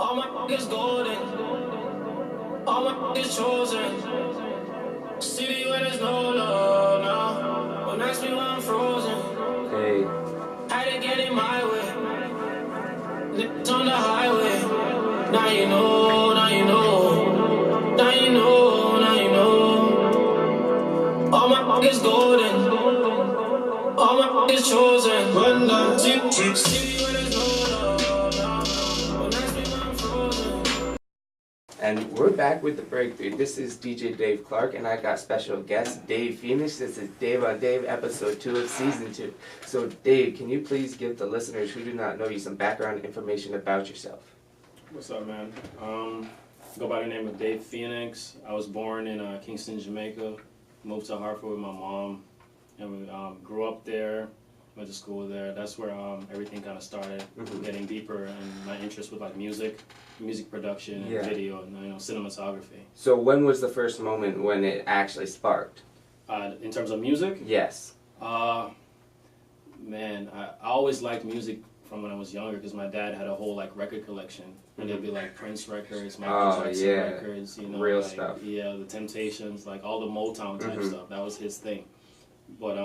All my is golden. All my is chosen. City where there's no love now. Don't ask me why I'm frozen. Hey. Had to get in my way. Lips on the highway. Now you know, now you know. Now you know, now you know. All my is golden. All my is chosen. Run down, city where there's no love now. Don't ask me why I'm frozen. And we're back with the breakthrough. This is DJ Dave Clark, and I got special guest Dave Phoenoix. This is Dave on Dave, episode 2 of season 2. So, Dave, can you please give the listeners who do not know you some background information about yourself? What's up, man? Go by the name of Dave Phoenoix. I was born in Kingston, Jamaica. Moved to Hartford with my mom, and we grew up there. Went to school there. That's where everything kind of started, getting deeper in my interest with like music production, and video, and cinematography. So when was the first moment when it actually sparked? In terms of music? Yes. Man, I always liked music from when I was younger because my dad had a whole like record collection, and there'd be like Prince records, Michael Jackson records, real like, stuff. Yeah, the Temptations, like all the Motown type stuff. That was his thing. But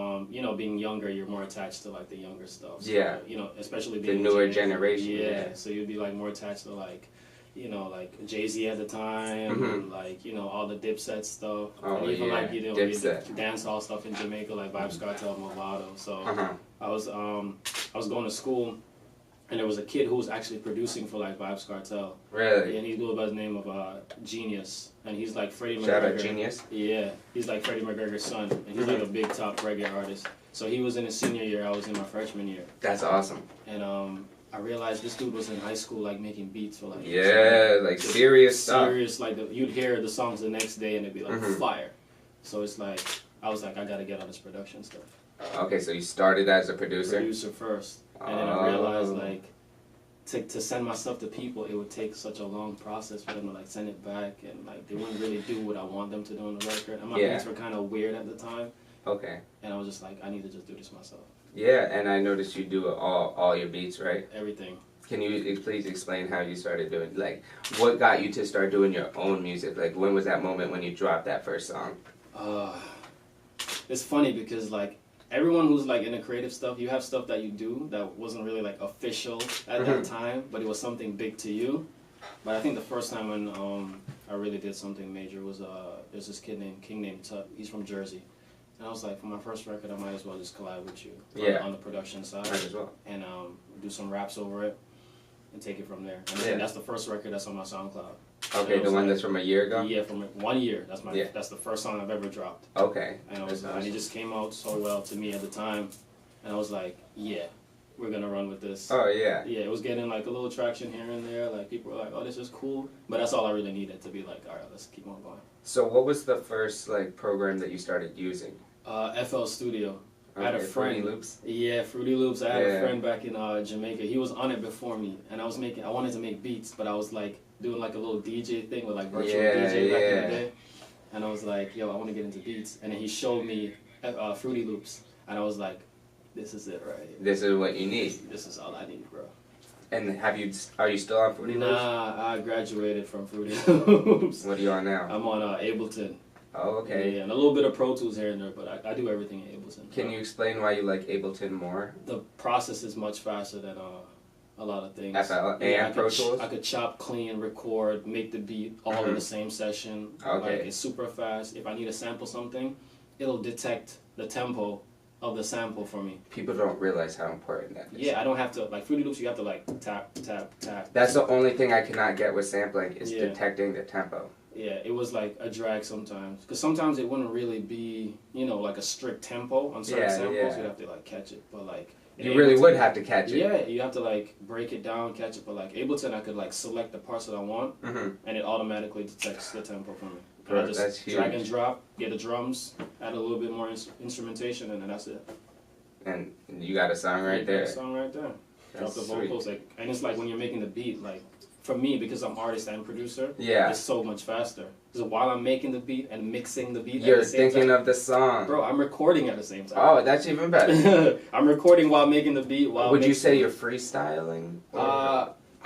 being younger, you're more attached to like the younger stuff. So, yeah. Especially being the newer generation. Yeah. So you'd be like more attached to like, like Jay-Z at the time, and like all the Dipset stuff, and even like the dance hall stuff in Jamaica, like Vybz Kartel, Movado. So I was going to school, and there was a kid who was actually producing for like Vybz Kartel. Really? Yeah, and he goes by the name of Genius, and he's like Freddie McGregor. Shout out Genius. Yeah, he's like Freddie McGregor's son, and he's like a big top reggae artist. So he was in his senior year, I was in my freshman year. That's awesome. And I realized this dude was in high school, like making beats for like serious stuff. Serious, like you'd hear the songs the next day, and it'd be like fire. So it's like I was like, I gotta get on this production stuff. Okay, so you started as a producer. Producer first, and then I realized like to send my stuff to people, it would take such a long process for them to like send it back, and like they wouldn't really do what I want them to do on the record. And my beats were kind of weird at the time. Okay. And I was just like, I need to just do this myself. Yeah, and I noticed you do all your beats, right? Everything. Can you please explain how you started doing, like, what got you to start doing your own music? Like, when was that moment when you dropped that first song? It's funny because, like, everyone who's, like, in the creative stuff, you have stuff that you do that wasn't really, like, official at that time, but it was something big to you. But I think the first time when I really did something major was, there's this kid named King named Tut. He's from Jersey. And I was like, for my first record, I might as well just collab with you on the production side. Might as well. And do some raps over it and take it from there. And that's the first record that's on my SoundCloud. Okay, the one that's from a year ago? Yeah, from 1 year. That's the first song I've ever dropped. Okay. And and it just came out so well to me at the time. And I was like, yeah, we're going to run with this. Oh, yeah. Yeah, it was getting like a little traction here and there. Like people were like, oh, this is cool. But that's all I really needed to be like, all right, let's keep on going. So what was the first like program that you started using? FL Studio. Okay, I had a friend. Fruity Loops? Yeah, Fruity Loops. I had a friend back in Jamaica. He was on it before me, and I wanted to make beats, but I was like doing like a little DJ thing with like virtual DJ back in the day. And I was like, yo, I want to get into beats. And then he showed me Fruity Loops, and I was like, this is it right here. This is what you need. This is all I need, bro. And are you still on Fruity Loops? Nah, I graduated from Fruity Loops. What are you on now? I'm on Ableton. Oh, okay. Yeah, and a little bit of Pro Tools here and there, but I do everything in Ableton. Can you explain why you like Ableton more? The process is much faster than a lot of things. FL and Pro Tools? I could chop, clean, record, make the beat all in the same session. Okay. Like, it's super fast. If I need to sample something, it'll detect the tempo of the sample for me. People don't realize how important that is. Yeah, I don't have to, like Fruity Loops, you have to like tap, tap, tap. That's the only thing I cannot get with sampling is detecting the tempo. Yeah, it was like a drag sometimes. Because sometimes it wouldn't really be, like a strict tempo on certain samples. You'd have to like catch it. But like... You really would have to catch it. Yeah, you have to like break it down, catch it. But like Ableton, I could like select the parts that I want, and it automatically detects the tempo for me. And I just drag and drop, get the drums, add a little bit more instrumentation, and then that's it. And you got a song right there. Got a song right there. Drop the vocals, like, and it's like when you're making the beat, like for me, because I'm artist and producer, it's so much faster. Because while I'm making the beat and mixing the beat, you're at the same thinking time, of the song. Bro, I'm recording at the same time. Oh, that's even better. I'm recording while making the beat. Would you say you're freestyling?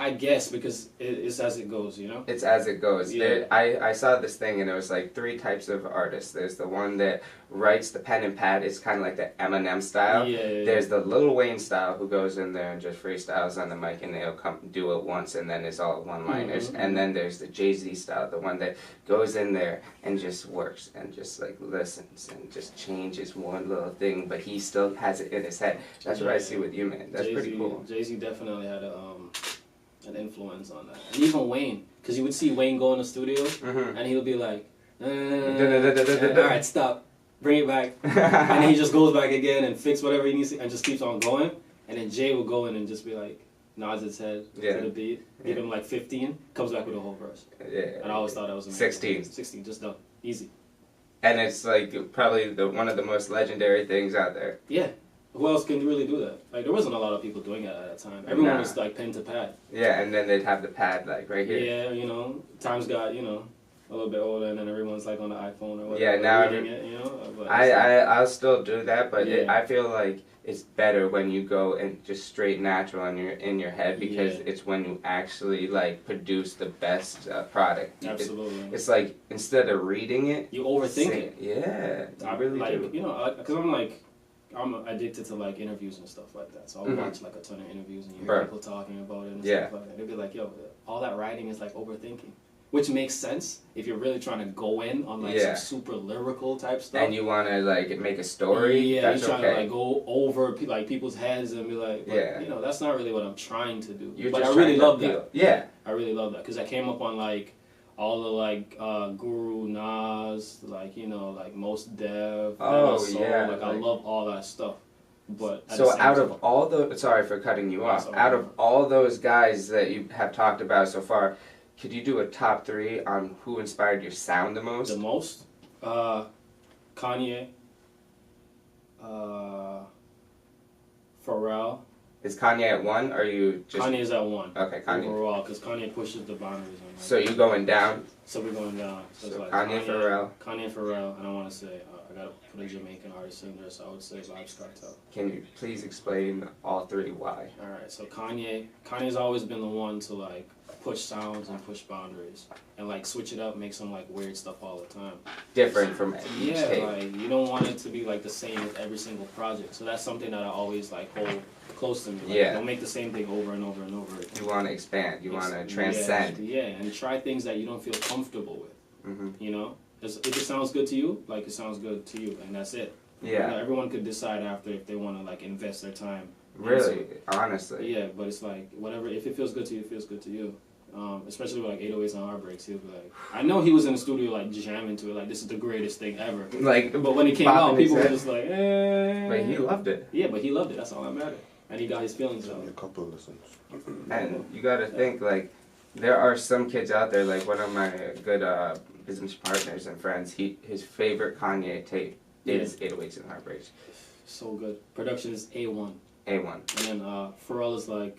I I guess because it's as it goes, you know. It's as it goes. Yeah. I saw this thing and it was like 3 types of artists. There's the one that writes the pen and pad. It's kind of like the Eminem style. Yeah. There's the Lil Wayne style who goes in there and just freestyles on the mic and they'll come do it once and then it's all one-liners. Mm-hmm. And then there's the Jay-Z style, the one that goes in there and just works and just like listens and just changes one little thing, but he still has it in his head. That's what I see with you, man. That's pretty cool. Jay-Z definitely had an influence on that, and even Wayne, because you would see Wayne go in the studio and he would be like, all right, stop, bring it back, and he just goes back again and fix whatever he needs to, and just keeps on going. And then Jay would go in and just be like, nods his head to the beat, give him like 15, comes back with a whole verse. Yeah. And I always thought that was amazing. 16. 16, just done, easy. And it's like probably one of the most legendary things out there. Yeah. Who else can really do that? Like, there wasn't a lot of people doing it at that time. Everyone was like pen to pad. Yeah, and then they'd have the pad like right here. Yeah, you know, times got, you know, a little bit older, and then everyone's like on the iPhone or whatever. Yeah, now reading it, you know. But I'll still do that, but Yeah. I feel like it's better when you go and just straight natural in your head because it's when you actually like produce the best product. Absolutely. It's like instead of reading it, you overthink it. Yeah, I really like, do. you know, because I'm addicted to like interviews and stuff like that. So I'll watch like a ton of interviews and you hear people talking about it and stuff like that. They'd be like, yo, all that writing is like overthinking. Which makes sense if you're really trying to go in on like some super lyrical type stuff. And you want to like make a story. Yeah, that's you're trying okay. to like go over like people's heads and be like, but, you know, that's not really what I'm trying to do. You're but just I really trying to love appeal. that. Yeah. I really love that because I came up on like all the like Guru Nas, like, you know, like Most Dev. Like I love all that stuff. But so out of all the, sorry for cutting you off, out of all those guys that you have talked about so far, could you do a top 3 on who inspired your sound the most? The most? Kanye, Pharrell. Is Kanye at 1 or are you just... Kanye's at 1. Okay, Kanye. Overall, because Kanye pushes the boundaries. So you going down? So we're going down. So it's like Kanye, Pharrell. Kanye, Pharrell, and I want to say, I got to put a Jamaican artist in there, so I would say Vybz Kartel. Can you please explain all 3 why? Alright, so Kanye's always been the one to like push sounds and push boundaries and like switch it up, make some like weird stuff all the time. Different from each tape. Like you don't want it to be like the same with every single project. So that's something that I always like hold close to me. Like, don't make the same thing over and over and over again. You want to expand. You want to transcend. Yeah, and try things that you don't feel comfortable with. You know, if it sounds good to you, like it sounds good to you, and that's it. Yeah. You know, everyone could decide after if they want to like invest their time. Really, honestly. Yeah, but it's like whatever. If it feels good to you, it feels good to you. Especially with like 808s and Heartbreaks, he'll be like, I know he was in the studio like jamming to it, like this is the greatest thing ever. Like, but when it came out, people were just like, eh. But he loved it. Yeah, but he loved it. That's all that mattered, and he got his feelings out. A couple of listens. And you got to think like, there are some kids out there. Like one of my good business partners and friends, his favorite Kanye tape is 808s and Heartbreaks. So good. Production is A1. A1. And then Pharrell is like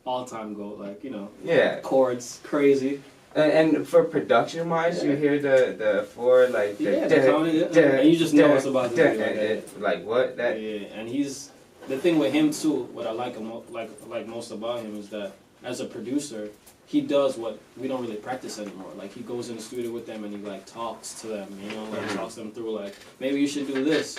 all-time GOAT, like, you know. Yeah. Chords, crazy. And for production wise, you hear the 4 like and you just know it's about to be like what that. Yeah, and he's the thing with him too. What I like most about him is that as a producer, he does what we don't really practice anymore. Like he goes in the studio with them and he like talks to them, you know, like talks them through like maybe you should do this,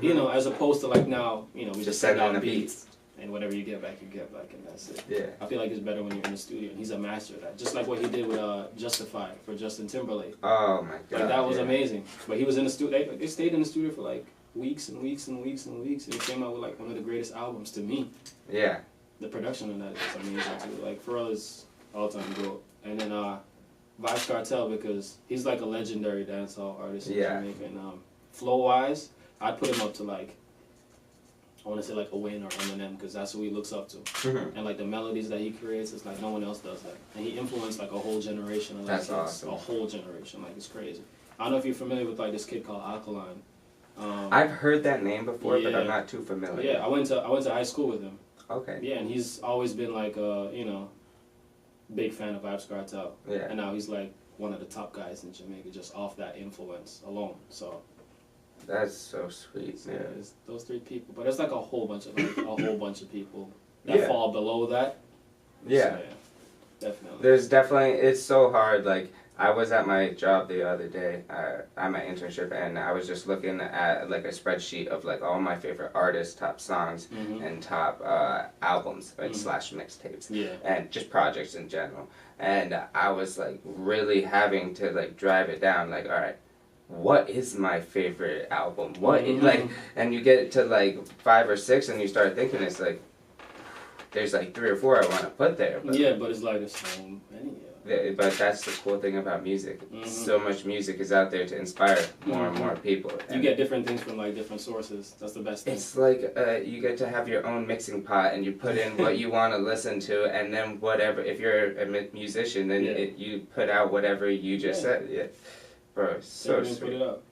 you know, as opposed to like now, you know, we just send out beats and whatever you get back, and that's it. Yeah. I feel like it's better when you're in the studio, and he's a master of that. Just like what he did with Justified for Justin Timberlake. Oh my god. Like that was amazing. But he was in the studio. They stayed in the studio for like weeks and weeks and weeks and weeks, and he came out with like one of the greatest albums to me. Yeah. The production on that is amazing too. Like Pharrell is all-time GOAT. And then Vybz Kartel, because he's like a legendary dancehall artist in Jamaica. And flow-wise, I'd put him up to like, I want to say like a Wayne or Eminem, because that's who he looks up to. And like the melodies that he creates, it's like no one else does that. And he influenced like a whole generation of That's awesome. A whole generation, like it's crazy. I don't know if you're familiar with like this kid called Alkaline. I've heard that name before, but I'm not too familiar. Yeah, I went to high school with him. Okay. Yeah, and he's always been like you know, big fan of Vybz Kartel. Yeah. And now he's like one of the top guys in Jamaica just off that influence alone. So that's so sweet, man. Yeah, it's those 3 people, but it's like a whole bunch of people that fall below that. Yeah. So, yeah. There's definitely, it's so hard. Like, I was at my job the other day, at my internship, and I was just looking at like a spreadsheet of like all my favorite artists, top songs, and top albums, like slash mixtapes, Yeah. and just projects in general. And I was like really having to like drive it down. Like, all right, what is my favorite album? What like, and you get to like 5 or 6, and you start thinking it's like there's like 3 or 4 I want to put there. But Yeah, but it's like there's so many. but that's the cool thing about music. So much music is out there to inspire more and more people. You get different things from like different sources. That's the best thing. It's like you get to have your own mixing pot, and you put in what you want to listen to, and then whatever. If you're a musician, then you put out whatever you just said. Yeah, bro, so sweet. Put it up.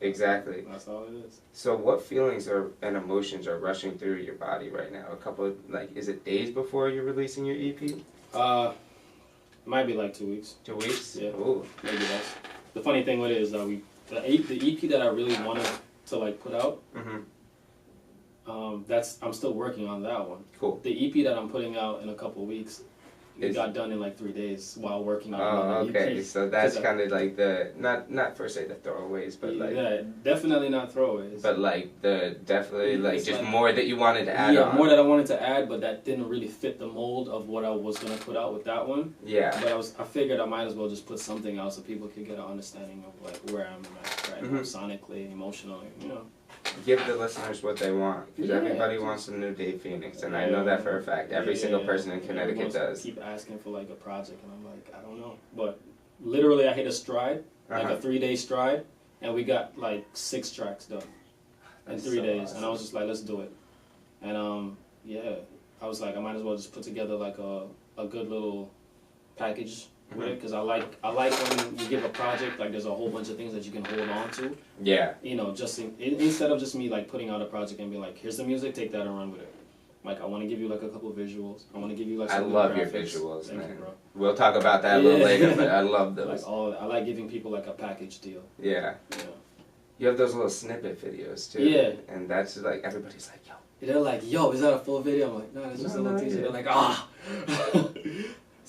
Exactly. That's all it is. So what feelings and emotions are rushing through your body right now? A couple of, like, is it days before you're releasing your EP? Might be like 2 weeks. 2 weeks? Yeah. Ooh. Maybe less. The funny thing with it is that the EP that I really wanted to like put out, I'm still working on that one. Cool. The EP that I'm putting out in a couple of weeks, it got done in like 3 days while working on another okay. EP. So that's kind of like the not per se the throwaways, but like definitely not throwaways. But like the definitely like It's just like, more that you wanted to add on. Yeah, more that I wanted to add, but that didn't really fit the mold of what I was gonna put out with that one. Yeah. But I figured I might as well just put something out so people could get an understanding of like where I'm at right now, sonically, emotionally, you know. Give the listeners what they want, because everybody wants a new Dave Phoenix, and I know that for a fact. Every single person in Connecticut does. Keep asking for like a project, and I'm like, I don't know. But literally, I hit a stride, like a 3-day stride, and we got like 6 tracks done in 3 days, and I was just like, let's do it. And I was like, I might as well just put together like a good little package with it, because I like when you give a project, like there's a whole bunch of things that you can hold on to. Yeah. You know, just instead of just me like putting out a project and being like, here's the music, take that and run with it. Like, I want to give you like a couple of visuals. I want to give you like some I love graphics. your visuals, Thank man. you, bro. We'll talk about that a little later, but I love those. Like I like giving people like a package deal. Yeah. Yeah. You have those little snippet videos too. Yeah. And that's like everybody's like, yo. They're like, yo, is that a full video? I'm like, no, it's just a little teaser. They're like, ah.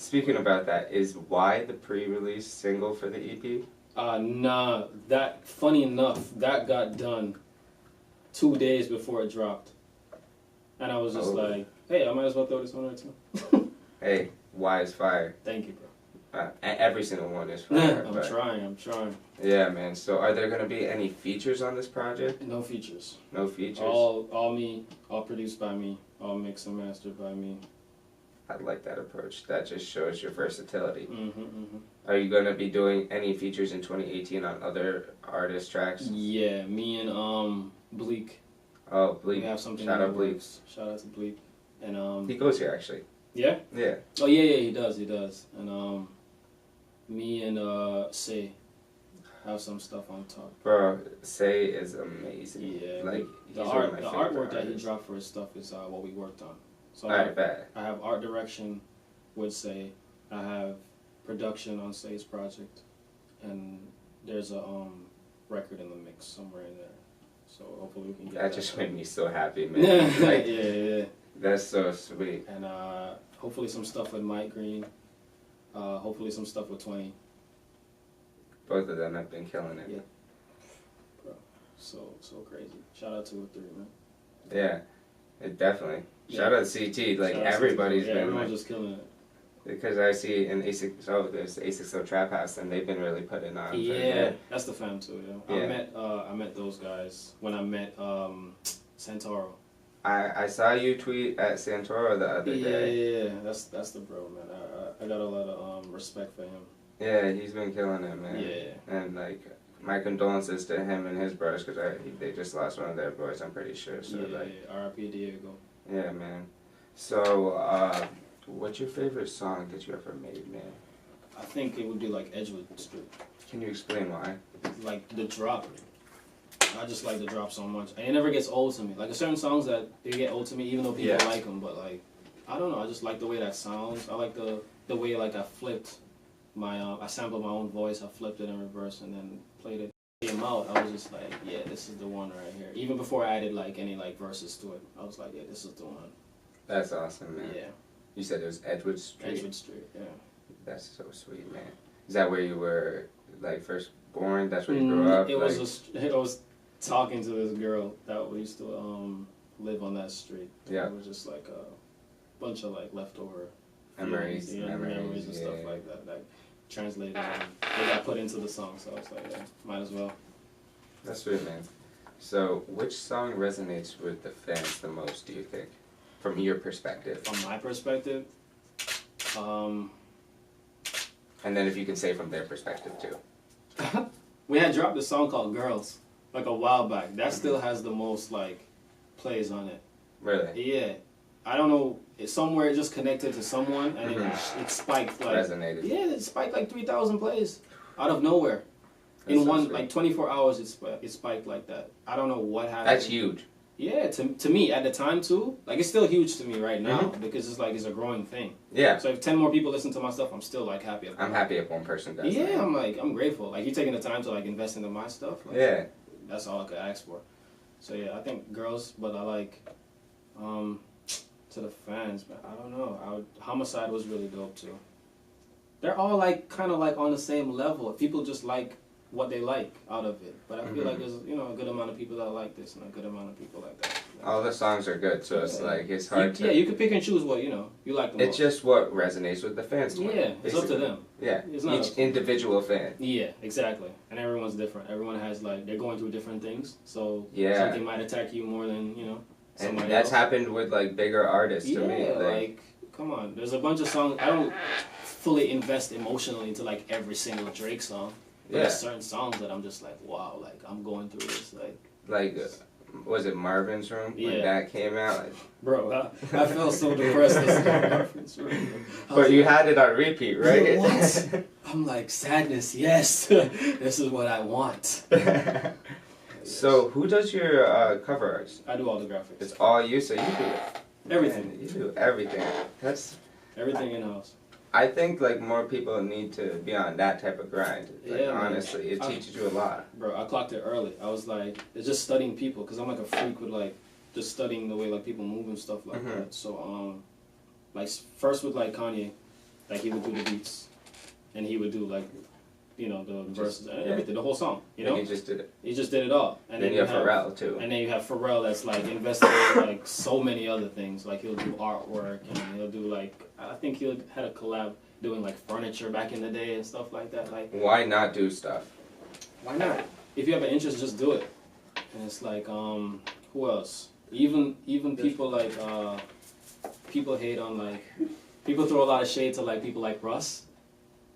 Speaking about that, is Why the pre-release single for the EP? Nah. That, funny enough, that got done 2 days before it dropped. And I was just like, hey, I might as well throw this one or two. Hey, Why is fire. Thank you, bro. Every single one is fire. I'm trying. Yeah, man. So are there going to be any features on this project? No features. No features? All me, all produced by me, all mixed and mastered by me. I like that approach. That just shows your versatility. Mm-hmm. Are you going to be doing any features in 2018 on other artist tracks? Yeah, me and Bleak. Oh, Bleak. We have something. Shout out Bleak. Shout out to Bleak. And he goes here actually. Yeah? Yeah. Oh yeah, he does. And me and Say have some stuff on top. Bro, Say is amazing. Yeah. Like the artwork that he dropped for his stuff is what we worked on. So I bet. I have art direction with Say. I have production on Say's project, and there's a record in the mix somewhere in there. So hopefully we can get that. Just made me so happy, man. Like, yeah. That's so sweet. And hopefully some stuff with Mike Green. Hopefully some stuff with 20. Both of them have been killing it. Yeah. Bro, so crazy. Shout out to a 3, man. Yeah, it definitely. Shout out to CT. Like everybody's been. Everyone's just killing it. Because I see in A60, there's the A60 Trap House, and they've been really putting on. Yeah, that's the fam too. Yeah. Yeah. I met those guys when I met Santoro. I saw you tweet at Santoro the other day. Yeah, that's the bro, man. I got a lot of respect for him. Yeah, he's been killing it, man. Yeah. And like, my condolences to him and his brothers, because they just lost one of their boys, I'm pretty sure. So R.I.P. Diego. Yeah, man. So, what's your favorite song that you ever made, man? I think it would be like Edgewood Street. Can you explain why? Like the drop. I just like the drop so much. And it never gets old to me. Like, there's certain songs that they get old to me, even though people like them. But like, I don't know. I just like the way that sounds. I like the way like I flipped my I sampled my own voice. I flipped it in reverse and then played it. Came out. I was just like, yeah, this is the one right here. Even before I added like any like verses to it, I was like, yeah, this is the one. That's awesome, man. Yeah. You said it was Edgewood Street. Edgewood Street. Yeah. That's so sweet, man. Is that where you were like first born? That's where you grew up? It was talking to this girl that we used to live on that street. Yeah. It was just like a bunch of like leftover Memories, memories and stuff like that. Like translated and they got put into the song, so I was like, yeah, might as well. That's sweet, man. So, which song resonates with the fans the most, do you think? From your perspective. From my perspective, And then if you can say from their perspective too. we had dropped a song called Girls like a while back. That still has the most like plays on it. Really? Yeah. I don't know, somewhere it just connected to someone and it spiked like Resonated. Yeah, it spiked like 3,000 plays out of nowhere. That's In so one sweet. like 24 hours it spiked like that. I don't know what happened. That's huge. Yeah, to me at the time too. Like it's still huge to me right now because it's like it's a growing thing. Yeah. So if 10 more people listen to my stuff, I'm still like happy about I'm happy if one person does. Yeah, that. I'm grateful. Like you taking the time to like invest into my stuff. Like, Yeah. That's all I could ask for. So yeah, I think Girls, but I like to the fans, man. I don't know. Homicide was really dope too. They're all like kind of like on the same level. People just like what they like out of it. But I feel like there's a good amount of people that like this and a good amount of people like that. All the songs are good, so it's like it's hard to. Yeah, you can pick and choose what you like the most. It's just what resonates with the fans. More, yeah, it's up to basically. them. Yeah, It's not each individual fan. Yeah, exactly. And everyone's different. Everyone has like they're going through different things. So Yeah. something might attack you more than And somebody that's else. happened with like bigger artists to me. Like come on. There's a bunch of songs I don't fully invest emotionally into like every single Drake song. But there's certain songs that I'm just like, wow, like I'm going through this was it Marvin's Room when Yeah. that came out? Like, bro, I felt so depressed listening to it. but you had it on repeat, right? What? I'm like, sadness, yes. This is what I want. So who does your cover arts? I do all the graphics. It's all you, so you do Everything. Man, you do everything. Everything in house. I think like more people need to be on that type of grind. Like, Yeah, man. honestly, it teaches you a lot. Bro, I clocked it early. I was like, it's just studying people, because I'm like a freak with like, just studying the way like people move and stuff like that. So, like first with like Kanye, like he would do the beats, and he would do like, the verses and everything, the whole song, He just did it. He just did it all. And then you have Pharrell too. And then you have Pharrell that's like invested in like so many other things. Like he'll do artwork and he'll do like, I think he had a collab doing like furniture back in the day and stuff like that. Like, why not do stuff? why not? If you have an interest, just do it. And it's like, who else? Even people like, people hate on like, people throw a lot of shade to like people like Russ.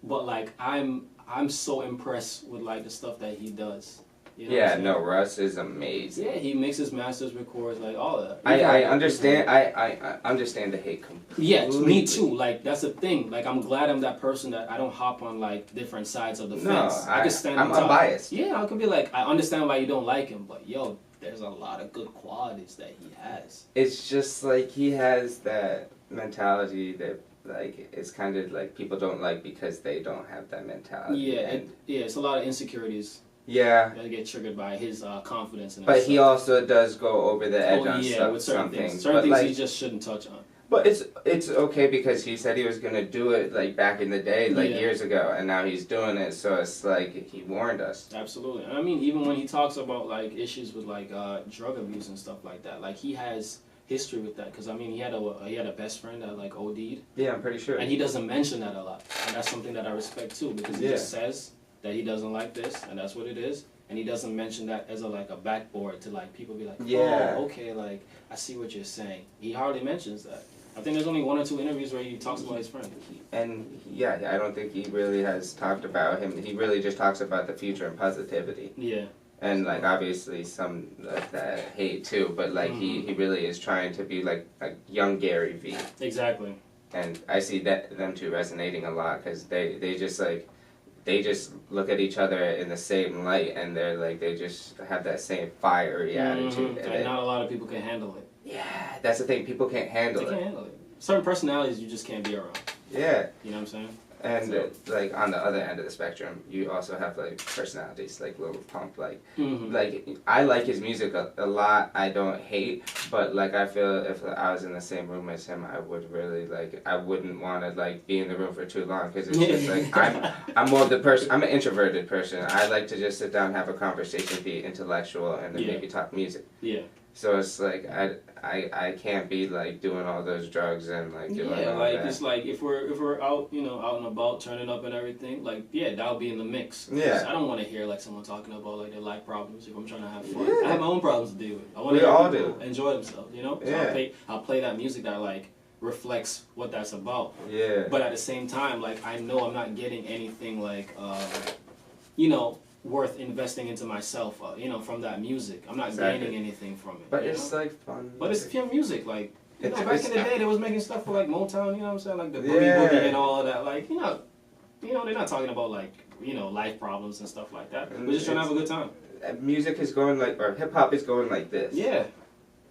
But like, I'm so impressed with like the stuff that he does. You know what I'm saying? Russ is amazing. Yeah, he mixes, masters, records, like all of that. I understand. I understand the hate completely. Yeah, me too. Like that's the thing. Like I'm glad I'm that person that I don't hop on like different sides of the fence. I can stand. I'm on top. unbiased. Yeah, I could be like, I understand why you don't like him, but yo, there's a lot of good qualities that he has. It's just like he has that mentality that like it's kind of like people don't like because they don't have that mentality. Yeah, it's a lot of insecurities. Yeah. That get triggered by his confidence in But himself. he also does go over the edge on with certain things. Certain but things like, he just shouldn't touch on. But it's okay because he said he was gonna do it like back in the day, like years ago, and now he's doing it. So it's like he warned us. Absolutely. And I mean, even when he talks about like issues with like drug abuse and stuff like that, like he has history with that. Because I mean, he had a best friend that like OD'd. Yeah, I'm pretty sure. And he doesn't mention that a lot, and that's something that I respect too, because he just says that he doesn't like this, and that's what it is. And he doesn't mention that as a backboard to like people be like, oh, okay, like I see what you're saying. He hardly mentions that. I think there's only 1 or 2 interviews where he talks about his friend. And yeah, I don't think he really has talked about him. He really just talks about the future and positivity. Yeah. And like obviously some like that hate too, but like he really is trying to be like a young Gary V. Exactly. And I see them two resonating a lot because they just look at each other in the same light, and they're like they just have that same fiery attitude. And not a lot of people can handle it. Yeah, that's the thing. People can't handle They can't handle it. Certain personalities you just can't be around. Yeah. You know what I'm saying? And So- like on the other end of the spectrum, you also have like personalities like Lil Pump. Mhm. Like I like his music a lot. I don't hate, but like I feel if I was in the same room as him, I would really like I wouldn't want to like be in the room for too long because it's just like I'm more of the person. I'm an introverted person. I like to just sit down, have a conversation, be intellectual, and then Yeah. maybe talk music. Yeah. So it's like I can't be like doing all those drugs and like doing Yeah, all like that. it's like if we're out, out and about, turning up and everything, like yeah, that'll be in the mix. 'Cause Yeah. I don't want to hear like someone talking about like their life problems if I'm trying to have fun. Yeah. I have my own problems to deal with. I want We to hear all people do. enjoy themselves, So Yeah. I'll play that music that like reflects what that's about. Yeah. But at the same time, like I know I'm not getting anything like worth investing into myself, from that music. I'm not Exactly. gaining anything from it. But you it's know? like fun. But it's pure music, like It's- back it's- in the day, they was making stuff for like Motown. You know what I'm saying? Like the boogie Yeah. boogie and all of that. Like they're not talking about like life problems and stuff like that. And We're just trying to have a good time. music is going like, or hip hop is going like this. Yeah,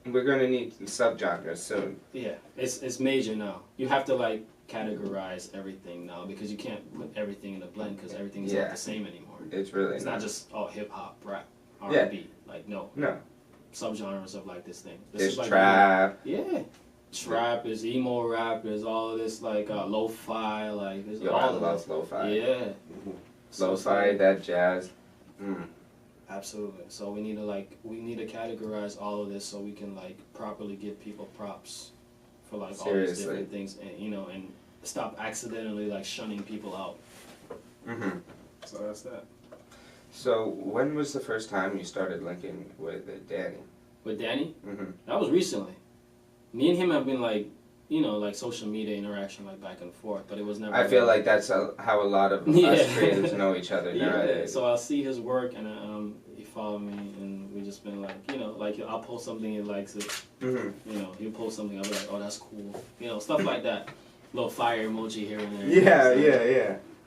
We're gonna need subgenres soon. yeah. It's major now. You have to like categorize everything now because you can't put everything in a blend because everything's Yeah. not the same anymore. It's really It's not just hip hop, rap, Yeah. R&B. Like no no. subgenres of like this thing. This There's is like trap. Yeah. Trap is emo rap. There's all of this like lo-fi. Like there's Yo, all I of love this. lo-fi. Yeah. So it's Lo-fi, like- that jazz. Mm. Absolutely. So we need to categorize all of this so we can like properly give people props for like all these Seriously. different things and and stop accidentally like shunning people out. hmm So that's that. So when was the first time you started linking with Danny? With Danny, hmm that was recently. Me and him have been like like social media interaction like back and forth, but it was never. I feel like that's how a lot of Yeah. us creatives know each other Yeah, nowadays. so I'll see his work and he followed me and we just been like, like I'll post something he likes it, hmm he'll post something I'll be like, oh that's cool, stuff like that, little fire emoji here and there. Yeah, So, yeah,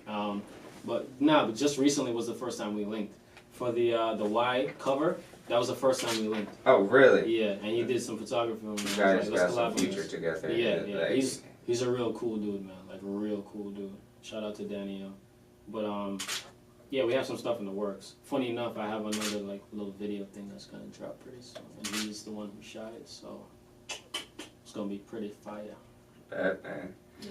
yeah. but just recently was the first time we linked for the Y cover. That was the first time we linked. Oh, really? Yeah, and he did some photography on me. You I guys was like, let's got collab some on future this. together. Yeah, Like, he's a real cool dude, man. Like a real cool dude. Shout out to Danny, yo. But yeah, we have some stuff in the works. Funny enough, I have another like little video thing that's gonna drop pretty soon, and he's the one who shot it, so it's gonna be pretty fire. that, man. Yeah.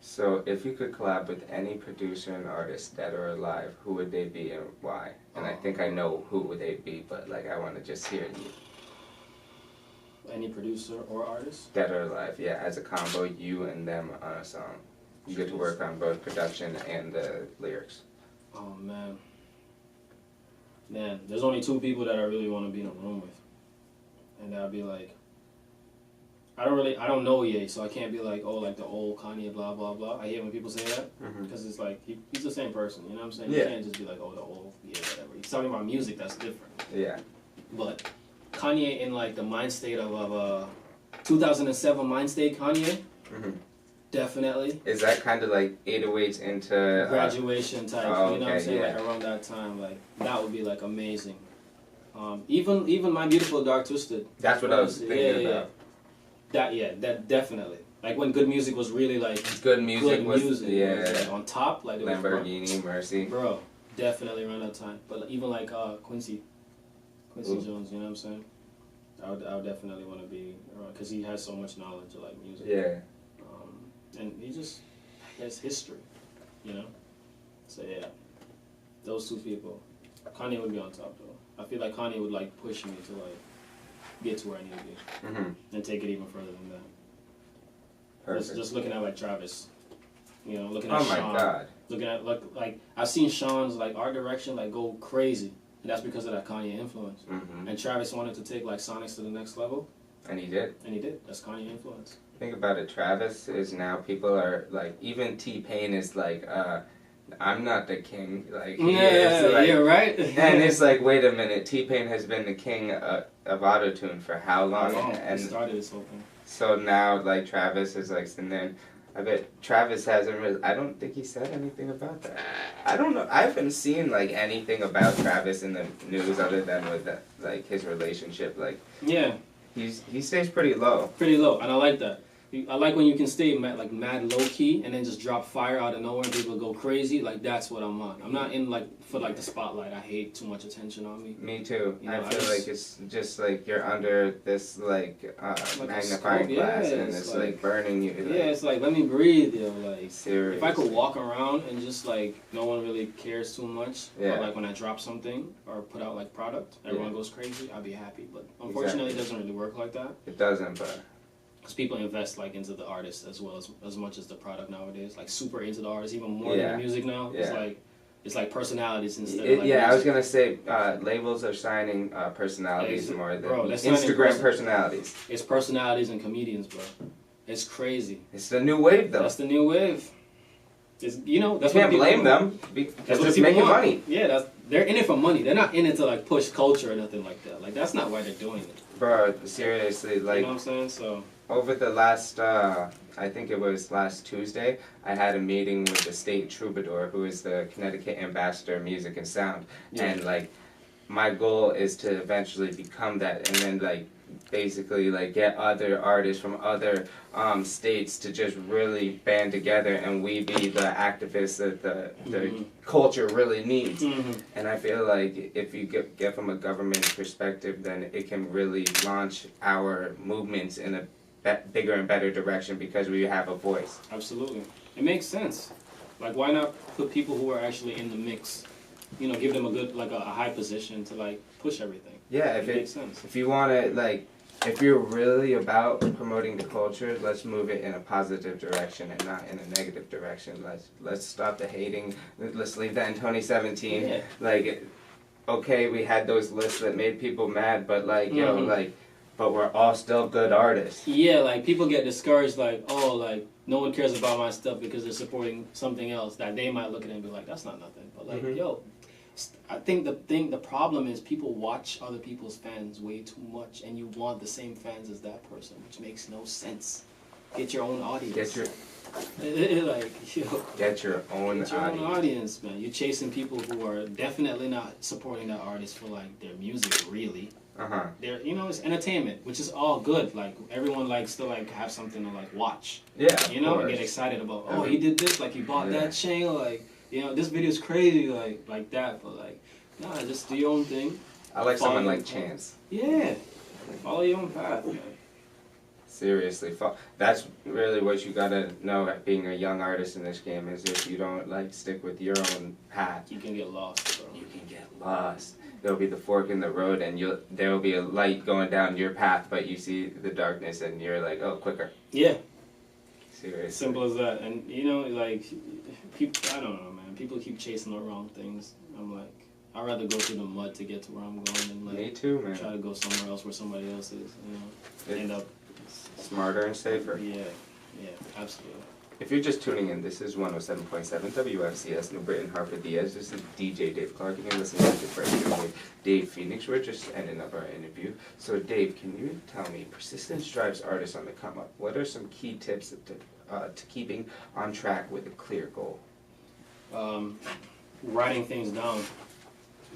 So, if you could collab with any producer and artist, dead or alive, who would they be and why? And I think I know who would they be, but like I want to just hear you. Any producer or artist? Dead or alive, yeah, as a combo, you and them on a song. You get to work on both production and the lyrics. Oh man. Man, there's only two people that I really want to be in a room with, and that'd be like. I don't know Ye, so I can't be like, oh, like the old Kanye, blah blah blah. I hate when people say that because it's like he's the same person. You know what I'm saying? Yeah. You can't just be like, oh, the old Ye, whatever. He's talking about music, that's different. Yeah. But Kanye in like the mind state of 2007 mind state Kanye, hmm definitely. Is that kind of like 808s into... Graduation type, oh, you know what I'm okay, saying? yeah. Like around that time, like that would be like amazing. Even My Beautiful Dark Twisted. That's what I was thinking about. That definitely. Like when good music was really like Good music good was... music. Yeah. It was, like, on top, like it was Lamborghini, Mercy. bro, definitely around that time. But even like Quincy Ooh. Jones, you know what I'm saying? I would definitely want to be around because he has so much knowledge of like music. Yeah. And he has history, So yeah, those two people. Kanye would be on top though. I feel like Kanye would like push me to like get to where I need to be hmm and take it even further than that. Perfect. Just looking at like Travis, looking at Oh my Sean, God. looking at like I've seen Sean's like art direction like go crazy, and that's because of that Kanye influence. hmm And Travis wanted to take like Sonics to the next level, And he did. and he did. That's Kanye influence. Think about it, Travis is now, people are like, even T-Pain is like, I'm not the king. Like, he is, like, yeah, right. and it's like, wait a minute, T-Pain has been the king of autotune for how long? He And started this whole thing. so now, like, Travis is like, and then I bet Travis hasn't really, I don't think he said anything about that. I don't know, I haven't seen, like, anything about Travis in the news other than with, like, his relationship. Like, Yeah, he stays pretty low. pretty low, and I like that. I like when you can stay mad low key and then just drop fire out of nowhere and people go crazy. Like that's what I'm on. I'm not in for the spotlight. I hate too much attention on me. Me too. You know, I feel like it's just like you're under this magnifying glass and it's like burning you. Yeah, it's like let me breathe, yo. Like seriously. If I could walk around and just like no one really cares too much. Yeah. Or like when I drop something or put out like product, everyone goes crazy. I'd be happy. But unfortunately, it doesn't really work like that. It doesn't, but. Because people invest like into the artist as well as much as the product nowadays. Like super into the artist, even more than the music now. Yeah. It's like personalities instead of like music. I was gonna say labels are signing personalities more than Instagram personalities. It's personalities and comedians, bro. It's crazy. It's the new wave, though. That's the new wave. It's, that's you can't blame them because it's making money. Yeah, they're in it for money. They're not in it to like push culture or nothing like that. Like that's not why they're doing it. Bro, seriously, like you know what I'm saying? So. Over the last, I think it was last Tuesday, I had a meeting with the state troubadour, who is the Connecticut ambassador of music and sound, and like, my goal is to eventually become that, and then like, basically like get other artists from other states to just really band together, and we be the activists that the culture really needs. And I feel like if you get from a government perspective, then it can really launch our movements in a bigger and better direction because we have a voice. Absolutely. It makes sense. Like, why not put people who are actually in the mix, you know, give them a good, like a high position to like push everything. Yeah, it makes sense. If you want to, like, if you're really about promoting the culture, let's move it in a positive direction and not in a negative direction. Let's stop the hating. Let's leave that in 2017. Yeah. Like, okay, we had those lists that made people mad, but like, yo, like, but we're all still good artists. Yeah, like people get discouraged, like, oh, like no one cares about my stuff because they're supporting something else that they might look at it and be like, that's not nothing. But like, yo, I think the problem is people watch other people's fans way too much, and you want the same fans as that person, which makes no sense. Get your own audience. Get your own audience, man. You're chasing people who are definitely not supporting that artist for like their music, really. They're, you know, it's entertainment, which is all good. Like everyone likes to like have something to like watch. Yeah, you know, and get excited about. Oh, he did this. Like he bought that chain. Like, you know, this video's crazy. Like that. But like, nah, just do your own thing. I like someone like Chance. Yeah, follow your own path, man. Seriously, that's really what you gotta know at being a young artist in this game is if you don't like stick with your own path, you can get lost, bro. You can get lost. There'll be the fork in the road, and there'll be a light going down your path, but you see the darkness, and you're like, oh, quicker. Yeah. Seriously. Simple as that. And you know, like, people, I don't know, man. People keep chasing the wrong things. I'm like, I'd rather go through the mud to get to where I'm going than like me too, man. Try to go somewhere else where somebody else is. You know, end up smarter and safer. Yeah, absolutely. If you're just tuning in, this is 107.7 WFCS New Britain, Hartford Diaz. This is DJ Dave Clark, and you're listening to the first with Dave Phoenoix. We're just ending up our interview. So, Dave, can you tell me, persistence drives artists on the come up. What are some key tips to keeping on track with a clear goal? Writing things down,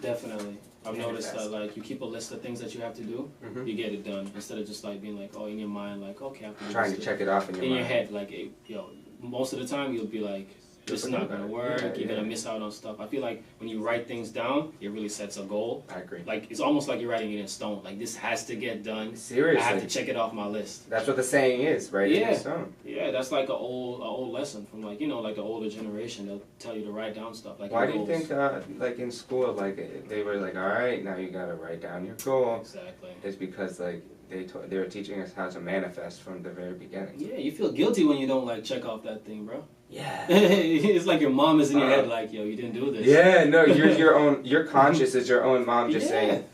definitely. I've noticed that, like, you keep a list of things that you have to do, you get it done. Instead of just, like, being like, oh, in your mind, like, okay, I have to do this. Trying to check it off in your mind. In your head, like, yo, most of the time you'll be like, this is not going to work, you're going to miss out on stuff. I feel like when you write things down, it really sets a goal. I agree. Like, it's almost like you're writing it in stone. Like, this has to get done. Seriously. I have to check it off my list. That's what the saying is, right? In stone. Yeah, that's like an old lesson from, like, you know, like the older generation. They'll tell you to write down stuff. Like, why do you think, like, in school, like, they were like, all right, now you got to write down your goal. Exactly. It's because, like, they were teaching us how to manifest from the very beginning. Yeah, you feel guilty when you don't, like, check off that thing, bro. Yeah. It's like your mom is in your head like, yo, you didn't do this. Yeah, no, your conscious is your own mom just saying,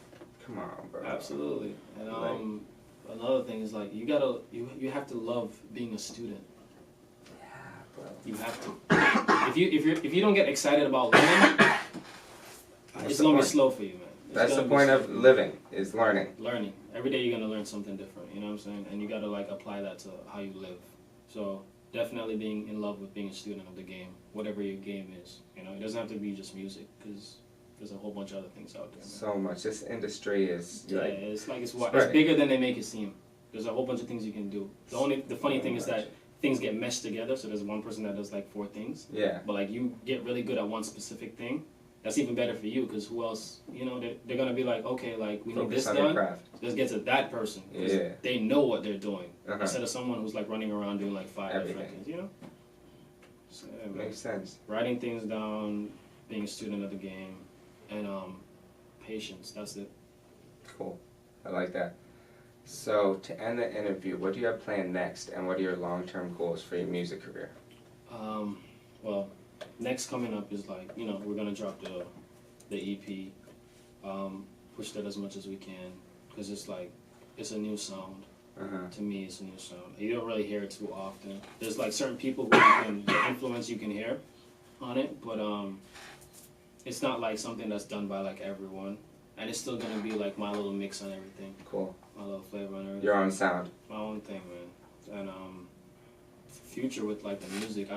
come on, bro. Absolutely. And another thing is like you have to love being a student. Yeah, bro. You have to. If you don't get excited about learning, it's gonna be slow for you, man. That's the point of living, is learning. Learning. Every day you're gonna learn something different, you know what I'm saying? And you gotta like apply that to how you live. So definitely being in love with being a student of the game, whatever your game is. You know, it doesn't have to be just music, because there's a whole bunch of other things out there, man. So much. This industry is it's bigger than they make it seem. There's a whole bunch of things you can do. The funny thing is that things get meshed together. So there's one person that does like 4 things. Yeah. But like you get really good at one specific thing. That's even better for you because who else? You know, they're gonna be like, okay, like we need this done. Let's get to that person. Yeah. They know what they're doing instead of someone who's like running around doing like 5 different things. You know. So, yeah, makes sense. Writing things down, being a student of the game, and patience. That's it. Cool. I like that. So to end the interview, what do you have planned next, and what are your long-term goals for your music career? Well, next coming up is like, you know, we're gonna drop the EP, push that as much as we can, because it's like, it's a new sound. To me, it's a new sound. You don't really hear it too often. There's like certain people who the influence you can hear on it, but it's not like something that's done by like everyone. And it's still gonna be like my little mix on everything. Cool. My little flavor on everything. Your own sound. My own thing, man. And future with like the music,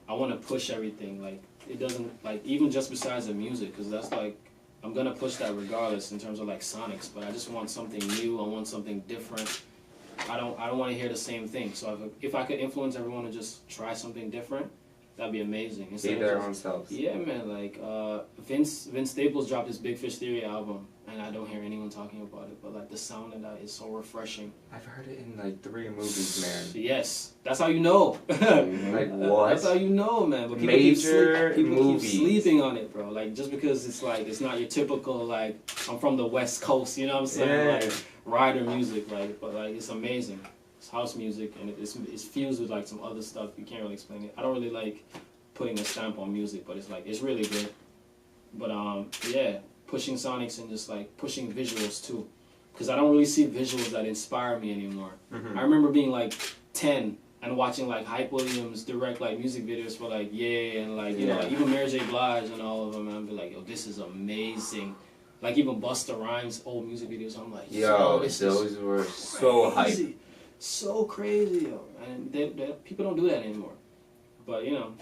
I want to push everything. Like it doesn't like even just besides the music, because that's like I'm gonna push that regardless in terms of like sonics. But I just want something new. I want something different. I don't want to hear the same thing. So if I could influence everyone to just try something different, that'd be amazing. Be their own selves. Yeah, man. Like Vince Staples dropped his Big Fish Theory album, and I don't hear anyone talking about it. But like the sound of that is so refreshing. I've heard it in like 3 movies, man. Yes, that's how you know. Like what? That's how you know, man. But major people movies. keep sleeping on it, bro. Like just because it's like it's not your typical like I'm from the West Coast, you know what I'm saying? Yeah. Like rider music, like but like it's amazing. It's house music and it's fused with like some other stuff. You can't really explain it. I don't really like putting a stamp on music, but it's like it's really good. But yeah, pushing sonics and just like pushing visuals too, because I don't really see visuals that inspire me anymore. I remember being like 10 and watching like Hype Williams direct like music videos for like and like you know like, even Mary J. Blige and all of them, and I'd be like, yo, this is amazing. Like even Busta Rhymes' old music videos, I'm like, yo, this those is were so hype. So crazy, yo. And people don't do that anymore. But you know,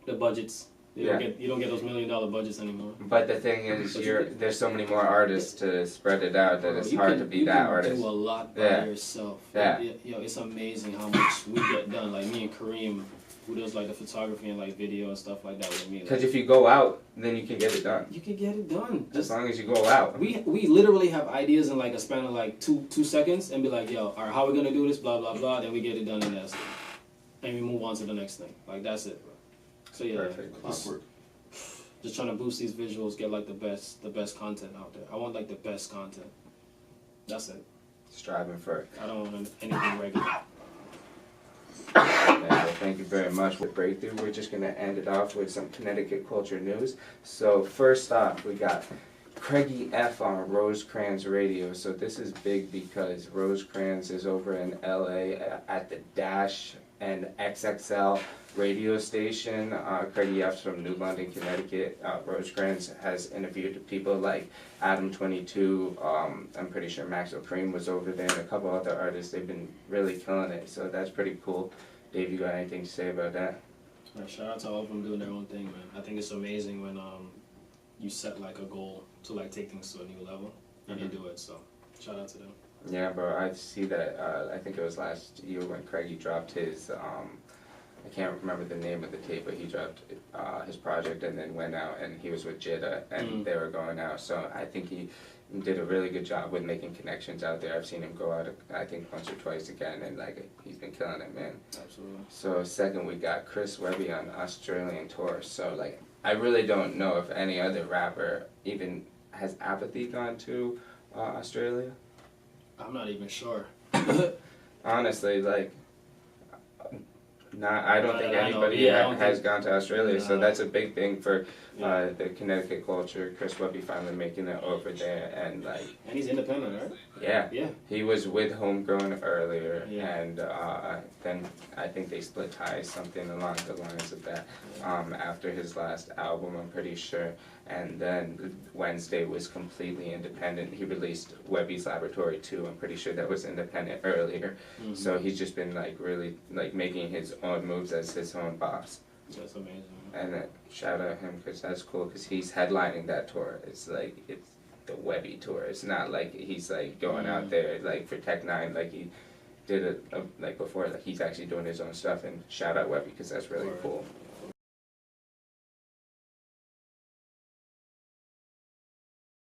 the budgets. You don't get those $1 million budgets anymore. But the thing is, there's so many more artists to spread it out that it's hard to be that artist. You can do a lot by yourself. Yeah. Yo, it's amazing how much we get done. Like me and Kareem, who does like the photography and like video and stuff like that with me. Because if you go out, then you can get it done. You can get it done. As long as you go out. We literally have ideas in like a span of like two seconds and be like, yo, all right, how are we gonna do this? Blah blah blah. Then we get it done and that's it. And we move on to the next thing. Like that's it, bro. So yeah, Perfect. just trying to boost these visuals, get like the best content out there. I want like the best content. That's it. Striving for it. I don't want anything regular. Okay, well, thank you very much. With Breakthrough, we're just going to end it off with some Connecticut culture news. So first off, we got Craigie F on Rosecrans Radio. So this is big because Rosecrans is over in LA at the Dash and XXL radio station. Craigie F's from New London, Connecticut. Rosecrans has interviewed people like Adam 22. I'm pretty sure Maxwell Cream was over there, and a couple other artists. They've been really killing it, so that's pretty cool. Dave, you got anything to say about that? Shout out to all of them doing their own thing, man. I think it's amazing when you set like a goal to like take things to a new level and you do it. So shout out to them. Yeah, bro. I see that. I think it was last year when Craigie dropped his. I can't remember the name of the tape, but he dropped his project and then went out, and he was with Jidda, and they were going out. So I think he did a really good job with making connections out there. I've seen him go out, I think, once or twice again, and like he's been killing it, man. Absolutely. So second, we got Chris Webby on Australian tour. So like, I really don't know if any other rapper even has Apathy gone to Australia. I'm not even sure. Honestly, like. I don't think anybody has gone to Australia, so that's a big thing for the Connecticut culture. Chris Webby finally making it over there, and like. And he's independent, right? Yeah. Yeah. He was with Homegrown earlier, and then I think they split ties, something along the lines of that. After his last album, I'm pretty sure, and then Wednesday was completely independent. He released Webby's Laboratory 2. I'm pretty sure that was independent earlier. So he's just been like really like making his own moves as his own boss. That's amazing. And shout out him because that's cool because he's headlining that tour. It's like the Webby tour. It's not like he's like going out Mm. there like for Tech Nine like he did it like before. Like he's actually doing his own stuff. And shout out Webby because that's really Word. cool.